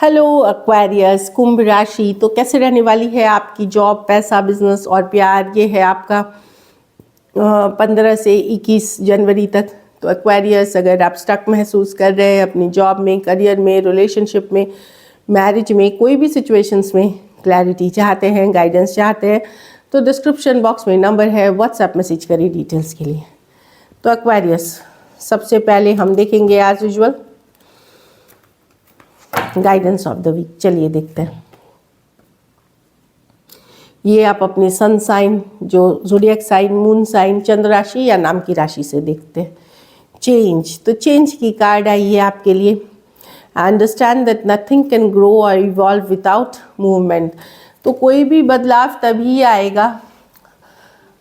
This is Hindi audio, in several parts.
हेलो एक्वेरियस, कुंभ राशि। तो कैसे रहने वाली है आपकी जॉब, पैसा, बिजनेस और प्यार? ये है आपका 15 से 21 जनवरी तक। तो एक्वेरियस, अगर आप स्टक महसूस कर रहे हैं अपनी जॉब में, करियर में, रिलेशनशिप में, मैरिज में, कोई भी सिचुएशंस में क्लैरिटी चाहते हैं, गाइडेंस चाहते हैं, तो डिस्क्रिप्शन बॉक्स में नंबर है, व्हाट्सएप मैसेज करिए डिटेल्स के लिए। तो एक्वेरियस, सबसे पहले हम देखेंगे as usual guidance of the week. चलिए देखते हैं। ये आप अपने सन साइन, जो ज़ोडिएक साइन, मून साइन, चंद्र राशि या नाम की राशि से देखते हैं। चेंज, तो चेंज की कार्ड आई है आपके लिए। Understand that nothing can grow और इवॉल्व विदाउट मूवमेंट। तो कोई भी बदलाव तभी आएगा,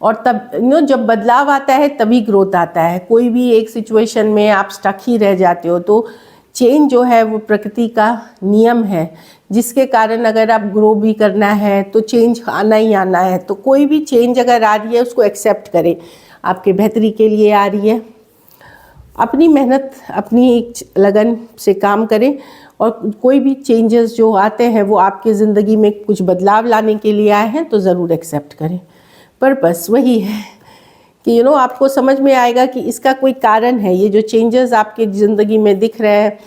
और तब जब बदलाव आता है तभी ग्रोथ आता है। कोई भी एक सिचुएशन में आप स्टक ही रह जाते हो, तो चेंज जो है वो प्रकृति का नियम है, जिसके कारण अगर आप ग्रो भी करना है तो चेंज आना ही आना है। तो कोई भी चेंज अगर आ रही है उसको एक्सेप्ट करें, आपके बेहतरी के लिए आ रही है। अपनी मेहनत, अपनी लगन से काम करें, और कोई भी चेंजेस जो आते हैं वो आपकी ज़िंदगी में कुछ बदलाव लाने के लिए आए हैं तो ज़रूर एक्सेप्ट करें। पर्पस वही है कि आपको समझ में आएगा कि इसका कोई कारण है। ये जो चेंजेस आपके ज़िंदगी में दिख रहे हैं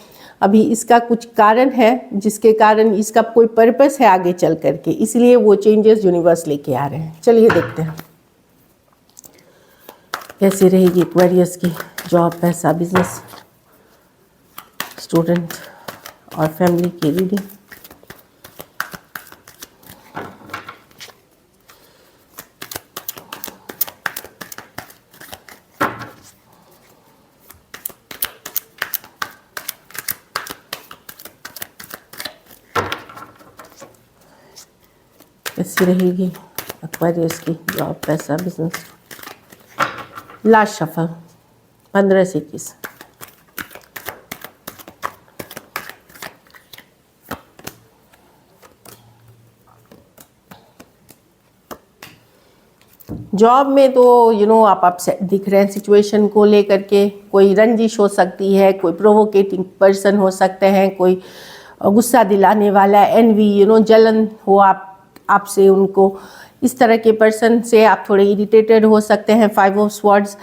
अभी, इसका कुछ कारण है, जिसके कारण इसका कोई पर्पस है आगे चल करके, इसलिए वो चेंजेस यूनिवर्स लेके आ रहे हैं। चलिए देखते हैं कैसी रहेगी एक्वेरियस की जॉब, पैसा, बिजनेस, स्टूडेंट और फैमिली की रीडिंग। कैसी रहेगी एक्वेरियस की जॉब, पैसा, बिजनेस? लास्ट शफल 15 से 21। जॉब में तो आप अपसेट दिख रहे हैं सिचुएशन को लेकर के। कोई रंजिश हो सकती है, कोई प्रोवोकेटिंग पर्सन हो सकते हैं, कोई गुस्सा दिलाने वाला, एनवी, जलन हो आपसे उनको, इस तरह के पर्सन से आप थोड़े इरिटेटेड हो सकते हैं। 5 ऑफ स्वॉर्ड्स।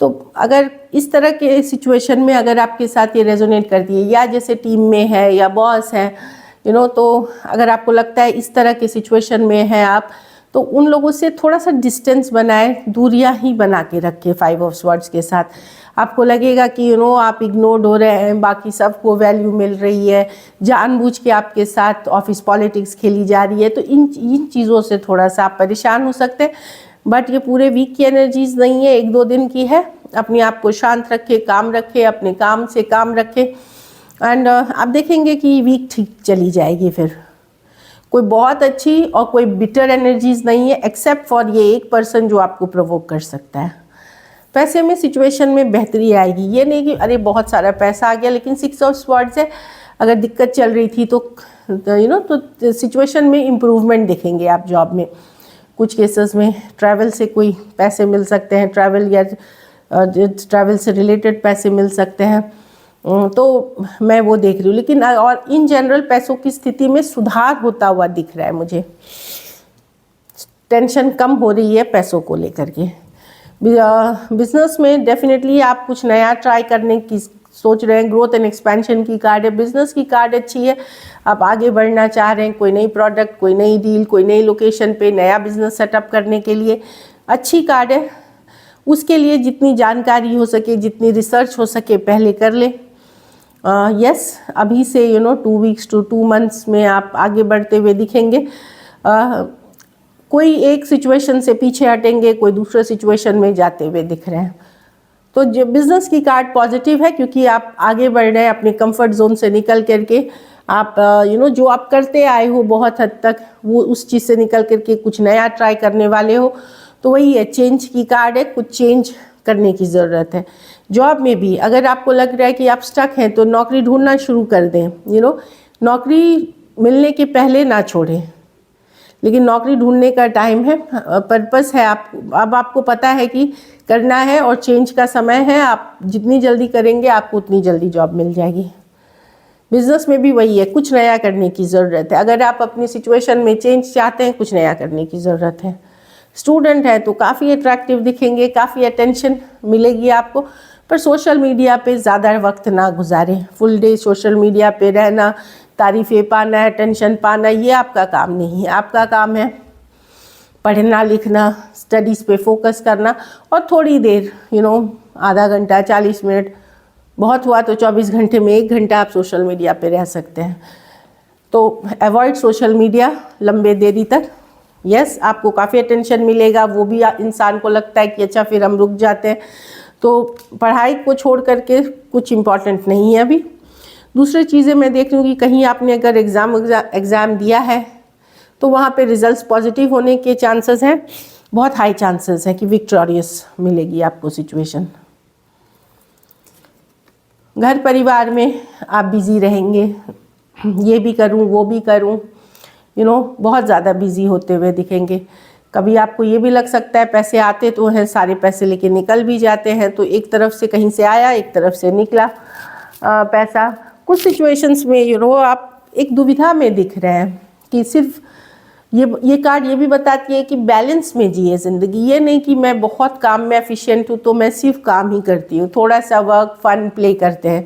तो अगर इस तरह के सिचुएशन में अगर आपके साथ ये रेजोनेट करती है, या जैसे टीम में है या बॉस है, तो अगर आपको लगता है इस तरह के सिचुएशन में है आप, तो उन लोगों से थोड़ा सा डिस्टेंस बनाए, दूरियां ही बना के रखें। 5 ऑफ स्वॉर्ड्स के साथ आपको लगेगा कि आप इग्नोर्ड हो रहे हैं, बाकी सबको वैल्यू मिल रही है, जानबूझ के आपके साथ ऑफिस पॉलिटिक्स खेली जा रही है, तो इन चीज़ों से थोड़ा सा आप परेशान हो सकते हैं। बट ये पूरे वीक की एनर्जीज नहीं है, 1-2 दिन की है। अपने आप को शांत रखें, काम रखें, अपने काम से काम रखें, एंड आप देखेंगे कि वीक ठीक चली जाएगी। फिर कोई बहुत अच्छी और कोई बिटर एनर्जीज नहीं है, एक्सेप्ट फॉर ये एक पर्सन जो आपको प्रोवोक कर सकता है। पैसे में सिचुएशन में बेहतरी आएगी। ये नहीं कि अरे बहुत सारा पैसा आ गया, लेकिन 6 ऑफ स्वॉर्ड्स है, अगर दिक्कत चल रही थी तो तो सिचुएशन में इम्प्रूवमेंट दिखेंगे आप जॉब में। कुछ केसेस में ट्रैवल से कोई पैसे मिल सकते हैं, ट्रैवल या ट्रैवल से रिलेटेड पैसे मिल सकते हैं, तो मैं वो देख रही हूँ। लेकिन और इन जनरल पैसों की स्थिति में सुधार होता हुआ दिख रहा है मुझे। टेंशन कम हो रही है पैसों को लेकर के। बिजनेस में डेफिनेटली आप कुछ नया ट्राई करने की सोच रहे हैं। ग्रोथ एंड एक्सपेंशन की कार्ड है, बिजनेस की कार्ड अच्छी है। आप आगे बढ़ना चाह रहे हैं, कोई नई प्रोडक्ट, कोई नई डील, कोई नई लोकेशन पे नया बिजनेस सेटअप करने के लिए अच्छी कार्ड है। उसके लिए जितनी जानकारी हो सके, जितनी रिसर्च हो सके पहले कर ले। यस, अभी से 2 वीक्स to 2 मंथ्स में आप आगे बढ़ते हुए दिखेंगे। कोई एक सिचुएशन से पीछे हटेंगे, कोई दूसरे सिचुएशन में जाते हुए दिख रहे हैं। तो जो बिजनेस की कार्ड पॉजिटिव है, क्योंकि आप आगे बढ़ रहे हैं अपने कंफर्ट जोन से निकल करके। आप जो आप करते आए हो बहुत हद तक, वो उस चीज़ से निकल करके कुछ नया ट्राई करने वाले हो। तो वही है, चेंज की कार्ड है, कुछ चेंज करने की ज़रूरत है। जॉब में भी अगर आपको लग रहा है कि आप स्टक हैं, तो नौकरी ढूंढना शुरू कर दें। नौकरी मिलने के पहले ना छोड़ें, लेकिन नौकरी ढूंढने का टाइम है, पर्पस है। अब आपको पता है कि करना है और चेंज का समय है। आप जितनी जल्दी करेंगे आपको उतनी जल्दी जॉब मिल जाएगी। बिजनेस में भी वही है, कुछ नया करने की ज़रूरत है। अगर आप अपनी सिचुएशन में चेंज चाहते हैं, कुछ नया करने की ज़रूरत है। स्टूडेंट है तो काफ़ी अट्रैक्टिव दिखेंगे, काफ़ी अटेंशन मिलेगी आपको, पर सोशल मीडिया पे ज़्यादा वक्त ना गुजारें। फुल डे सोशल मीडिया पे रहना, तारीफ़ें पाना, अटेंशन पाना, ये आपका काम नहीं है। आपका काम है पढ़ना लिखना, स्टडीज़ पे फोकस करना, और थोड़ी देर आधा घंटा 40 मिनट, बहुत हुआ तो 24 घंटे में 1 घंटा आप सोशल मीडिया पे रह सकते हैं। तो अवॉइड सोशल मीडिया लंबे देरी तक। यस, आपको काफ़ी अटेंशन मिलेगा, वो भी इंसान को लगता है कि अच्छा फिर हम रुक जाते हैं। तो पढ़ाई को छोड़ करके कुछ इम्पॉर्टेंट नहीं है अभी। दूसरी चीज़ें मैं देख रही हूँ कि कहीं आपने अगर एग्ज़ाम दिया है तो वहाँ पे रिजल्ट्स पॉजिटिव होने के चांसेस हैं, बहुत हाई चांसेस हैं कि विक्टोरियस मिलेगी आपको सिचुएशन। घर परिवार में आप बिज़ी रहेंगे, ये भी करूं वो भी करूं, बहुत ज़्यादा बिज़ी होते हुए दिखेंगे। कभी आपको ये भी लग सकता है पैसे आते तो हैं, सारे पैसे लेके निकल भी जाते हैं, तो एक तरफ से कहीं से आया, एक तरफ से निकला पैसा। कुछ सिचुएशंस में आप एक दुविधा में दिख रहे हैं कि सिर्फ ये कार्ड ये भी बताती है कि बैलेंस में जिए ज़िंदगी। ये नहीं कि मैं बहुत काम में एफिशिएंट हूँ तो मैं सिर्फ काम ही करती हूँ, थोड़ा सा वर्क फन प्ले करते हैं।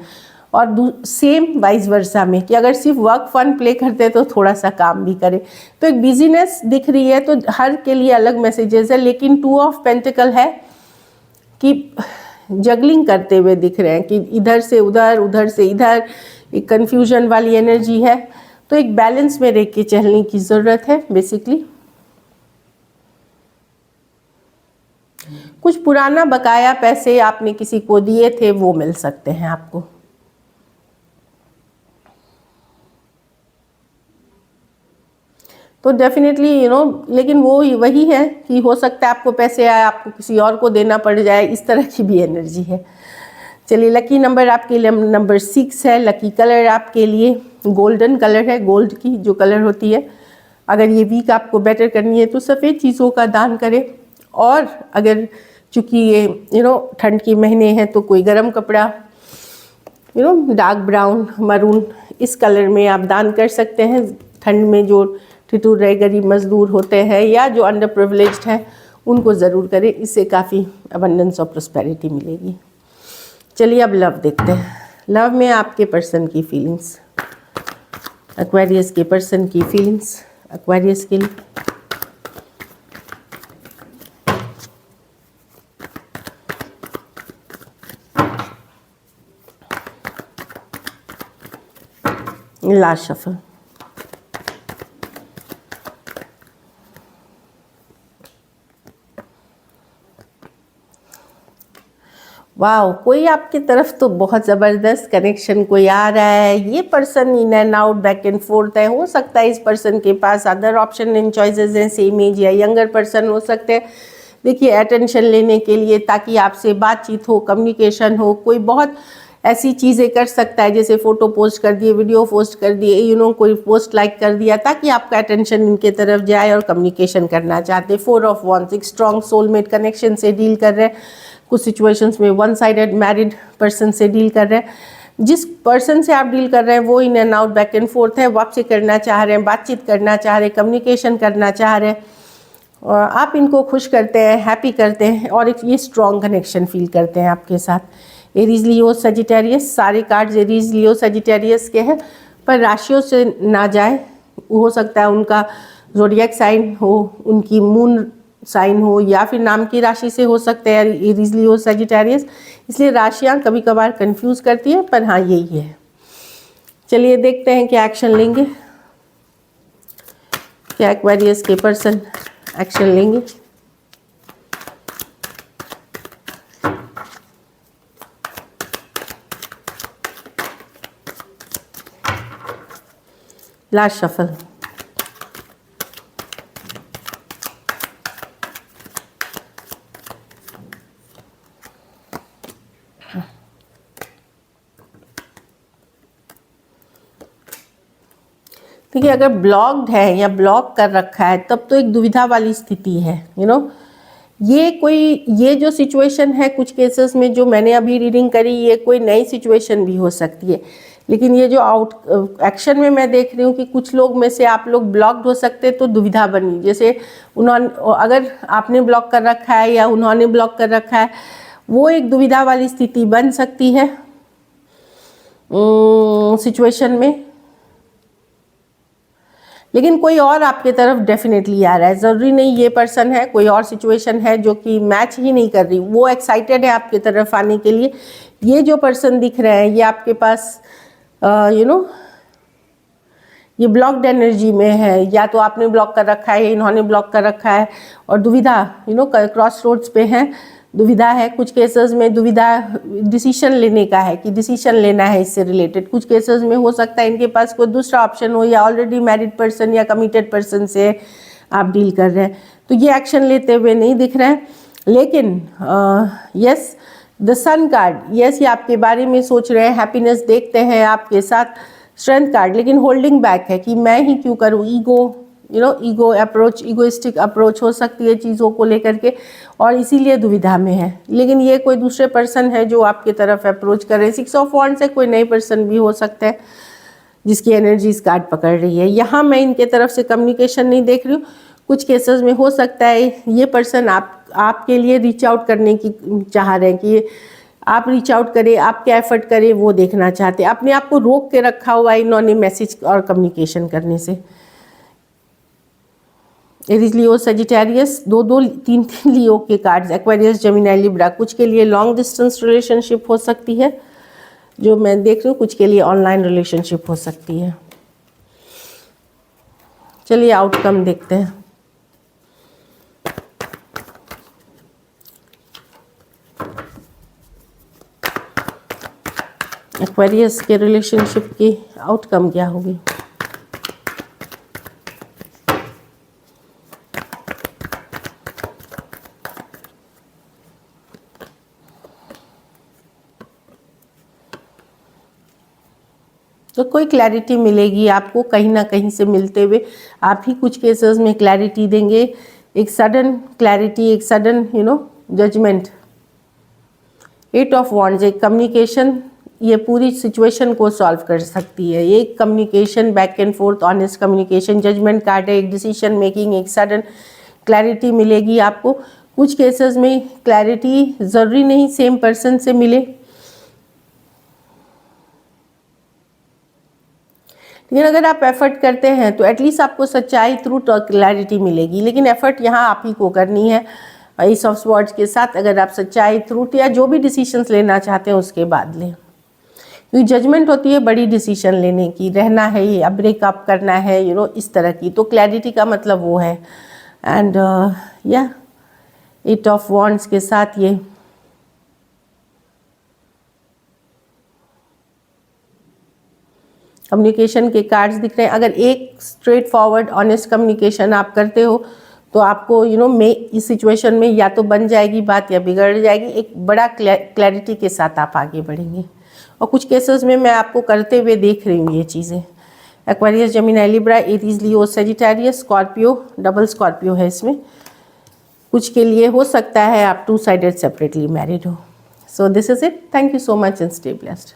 और सेम वाइस वर्सा में कि अगर सिर्फ वर्क फन प्ले करते हैं तो थोड़ा सा काम भी करें। तो एक बिजीनेस दिख रही है, तो हर के लिए अलग मैसेजेस है, लेकिन 2 ऑफ पेंटिकल है कि जगलिंग करते हुए दिख रहे हैं कि इधर से उधर, उधर से इधर, एक कन्फ्यूजन वाली एनर्जी है। तो एक बैलेंस में रह के चलने की ज़रूरत है बेसिकली। कुछ पुराना बकाया पैसे आपने किसी को दिए थे वो मिल सकते हैं आपको। तो डेफिनेटली लेकिन वो वही है कि हो सकता है आपको पैसे आए, आपको किसी और को देना पड़ जाए, इस तरह की भी एनर्जी है। चलिए, लकी नंबर आपके लिए नंबर 6 है। लकी कलर आपके लिए गोल्डन कलर है, गोल्ड की जो कलर होती है। अगर ये वीक आपको बेटर करनी है तो सफ़ेद चीज़ों का दान करें, और अगर चूँकि ये ठंड के महीने हैं तो कोई गर्म कपड़ा डार्क ब्राउन मरून इस कलर में आप दान कर सकते हैं। ठंड में जो ठिठुर गरीब मजदूर होते हैं या जो अंडर प्रिविलेज्ड हैं उनको ज़रूर करें, इससे काफ़ी अबंडेंस और प्रॉस्पेरिटी मिलेगी। चलिए अब लव देखते हैं। लव में आपके पर्सन की फीलिंग्स, एक्वेरियस के पर्सन की फीलिंग्स एक्वेरियस के लिए। Last shuffle. वाह, कोई आपकी तरफ तो बहुत ज़बरदस्त कनेक्शन कोई आ रहा है। ये person in and out, back and fourth है। हो सकता है इस पर्सन के पास अदर ऑप्शन एंड चॉइसेस हैं, सेम एज या यंगर पर्सन हो सकते हैं। देखिए, अटेंशन लेने के लिए, ताकि आपसे बातचीत हो, कम्युनिकेशन हो। कोई बहुत ऐसी चीज़ें कर सकता है जैसे फ़ोटो पोस्ट कर दिए, वीडियो पोस्ट कर दिए, कोई पोस्ट लाइक कर दिया, ताकि आपका अटेंशन इनके तरफ जाए और कम्युनिकेशन करना चाहते हैं। 4 ऑफ वॉन्ड्स, एक स्ट्रॉन्ग सोलमेट कनेक्शन से डील कर रहे हैं। कुछ सिचुएशंस में वन साइडेड मैरिड पर्सन से डील कर रहे हैं। जिस पर्सन से आप डील कर रहे हैं वो in and out, back and fourth है। वो आपसे करना चाह रहे हैं, बातचीत करना चाह रहे हैं, कम्युनिकेशन करना चाह रहे हैं, और आप इनको खुश करते हैं, हैप्पी करते हैं, और एक ये स्ट्रॉन्ग कनेक्शन फील करते हैं आपके साथ। एरीज, लियो, सजिटेरियस, सारे कार्ड्स एरीज, लियो, सजिटेरियस के हैं, पर राशियों से ना जाए। हो सकता है उनका ज़ोडिएक साइन हो, उनकी मून साइन हो, या फिर नाम की राशि से हो सकते हैं एरीज, लियो, सजिटेरियस। इसलिए राशियाँ कभी कभार कंफ्यूज करती है, पर हाँ यही है। चलिए देखते हैं क्या एक्शन लेंगे, क्या एक्वेरियस के पर्सन एक्शन लेंगे। Last shuffle. देखिए, अगर ब्लॉक्ड है या ब्लॉक कर रखा है तब तो एक दुविधा वाली स्थिति है। ये जो सिचुएशन है कुछ केसेस में जो मैंने अभी रीडिंग करी, ये कोई नई सिचुएशन भी हो सकती है। लेकिन ये जो आउट एक्शन में मैं देख रही हूँ कि कुछ लोग में से आप लोग ब्लॉक्ड हो सकते, तो दुविधा बनी, जैसे उन्होंने, अगर आपने ब्लॉक कर रखा है या उन्होंने ब्लॉक कर रखा है, वो एक दुविधा वाली स्थिति बन सकती है सिचुएशन में। लेकिन कोई और आपके तरफ डेफिनेटली आ रहा है, ज़रूरी नहीं ये पर्सन है, कोई और सिचुएशन है जो कि मैच ही नहीं कर रही, वो एक्साइटेड है आपके तरफ आने के लिए। ये जो पर्सन दिख रहे हैं ये आपके पास ये ब्लॉक्ड एनर्जी में है, या तो आपने ब्लॉक कर रखा है या इन्होंने ब्लॉक कर रखा है, और दुविधा क्रॉस रोड्स पे है, दुविधा है। कुछ केसेस में दुविधा डिसीजन लेने का है कि डिसीजन लेना है इससे रिलेटेड। कुछ केसेस में हो सकता है इनके पास कोई दूसरा ऑप्शन हो, या ऑलरेडी मैरिड पर्सन या कमिटेड पर्सन से आप डील कर रहे हैं, तो ये एक्शन लेते हुए नहीं दिख रहे हैं। लेकिन yes, the sun card, yes, ये आपके बारे में सोच रहे हैं, हैप्पीनेस देखते हैं आपके साथ। स्ट्रेंथ कार्ड, लेकिन होल्डिंग बैक है कि मैं ही क्यों करूँ, ईगो अप्रोच, ईगोइस्टिक अप्रोच हो सकती है चीज़ों को लेकर के, और इसीलिए दुविधा में है। लेकिन ये कोई दूसरे पर्सन है जो आपके तरफ अप्रोच कर रहे हैं। 6 ऑफ वॉन्ड्स से कोई नए पर्सन भी हो सकता है जिसकी एनर्जी इस कार्ड पकड़ रही है। यहाँ मैं इनके तरफ से कम्युनिकेशन नहीं देख रही हूँ। कुछ केसेस में हो सकता है ये पर्सन आपके लिए रीच आउट करने की चाह रहे हैं कि आप रीच आउट करें, आप क्या एफर्ट करें वो देखना चाहते हैं। अपने आप को रोक के रखा हुआ है इन्होंने मैसेज और कम्युनिकेशन करने से। एरीज, लियो, सजिटेरियस, 2-2, 3-3 लियो के कार्ड्स, एक्वेरियस, जेमिनी, लिब्रा। कुछ के लिए लॉन्ग डिस्टेंस रिलेशनशिप हो सकती है जो मैं देख रही हूँ, कुछ के लिए ऑनलाइन रिलेशनशिप हो सकती है। चलिए आउटकम देखते हैं। एक्वेरियस के रिलेशनशिप की आउटकम क्या होगी? तो कोई क्लैरिटी मिलेगी आपको कहीं ना कहीं से मिलते हुए। आप ही कुछ केसेस में क्लैरिटी देंगे, एक सडन क्लैरिटी, एक सडन जजमेंट। 8 ऑफ वॉन्ड्स, एक कम्युनिकेशन, ये पूरी सिचुएशन को सॉल्व कर सकती है। एक communication, back and forth honest communication. Judgement card है, एक डिसीजन मेकिंग, एक सडन क्लैरिटी मिलेगी आपको। कुछ केसेस में क्लैरिटी ज़रूरी नहीं सेम पर्सन से मिले, लेकिन अगर आप एफर्ट करते हैं तो एटलीस्ट आपको सच्चाई थ्रू क्लैरिटी मिलेगी। लेकिन एफर्ट यहाँ आप ही को करनी है। एस ऑफ स्वॉर्ड्स के साथ अगर आप सच्चाई थ्रू या जो भी डिसीजंस लेना चाहते हैं उसके बाद लें, क्योंकि जजमेंट होती है बड़ी डिसीजन लेने की, रहना है या ब्रेकअप करना है, इस तरह की। तो क्लैरिटी का मतलब वो है। एंड या 8 ऑफ वॉन्ड्स के साथ ये कम्युनिकेशन के कार्ड्स दिख रहे हैं। अगर एक स्ट्रेट फॉरवर्ड ऑनेस्ट कम्युनिकेशन आप करते हो तो आपको इस सिचुएशन में या तो बन जाएगी बात या बिगड़ जाएगी। एक बड़ा क्लैरिटी के साथ आप आगे बढ़ेंगे। और कुछ केसेस में मैं आपको करते हुए देख रही हूँ ये चीज़ें। एक्वेरियस, जेमिनी, लिब्रा, एरीज, लियो, सजिटेरियस, स्कॉर्पियो, डबल स्कॉर्पियो है इसमें। कुछ के लिए हो सकता है आप 2 साइडेड सेपरेटली मैरिड हो। So this is it. Thank you so much and stay blessed.